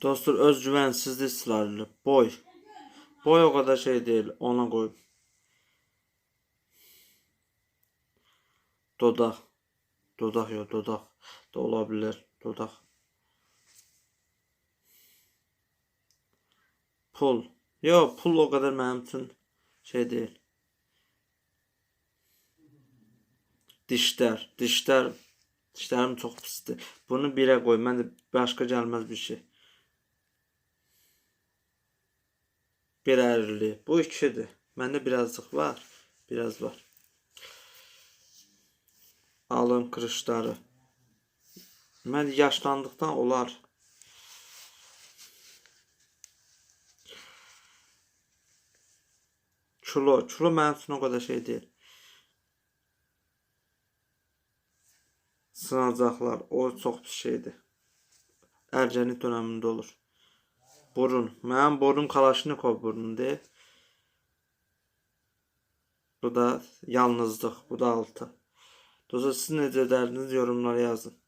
Dostlar, özgüvensizlik ısrarlı. Boy. Boy o kadar şey değil. Ona koy. Dodak. Dodak yok. Dodak da olabilir. Dodak. Pul. Yok, pul o kadar benim için şey değil. Dişler. Dişlerim çok pisti. Bunu bire koy. Ben de başka gelmez bir şey. Bir ərli. Bu ikidir. Məndə birazcık var. Biraz var. Alın kırışları. Mən yaşlandıqdan olar. Kilo mənim üçün o kadar şey değil. Sınacaqlar. O çok pis şeydir. Ergenlik döneminde olur. Burun. Mənim burun Kalaşnikov burnudur. Bu da yalnızlıq. Bu da 6. Dostlar, siz necə edərdiniz yorumlara yazın.